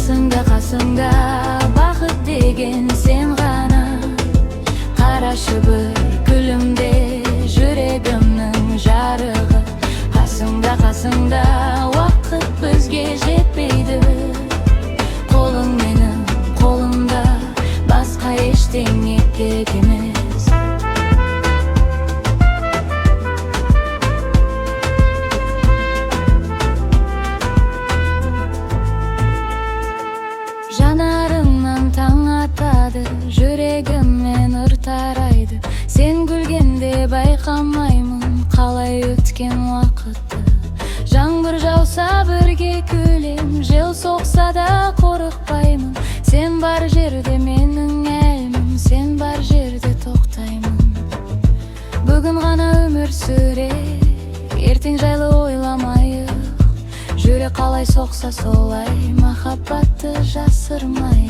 қасыңда бақыт деген сен ғана. Қарашы бір күлімде жүрегімнің жарығы. Қасыңда уақыт бізге жетпейді. Қолың менің қолымда, басқа ештеңе керек емес. Жанарыңнан таң атады, жүрегімнен ыр тарайды. Сен күлгенде байқамаймын қалай өткен уақытты. Жаңбыр жауса бірге күлем, жел соқса да қорықпаймын. Сен бар жерде менің әлемім, сен бар жерде тоқтаймын. Бүгін ғана өмір сүрек, ертең жайлы ойламайық. Жүрек қалай соқса солай, махаббатты жасырмай.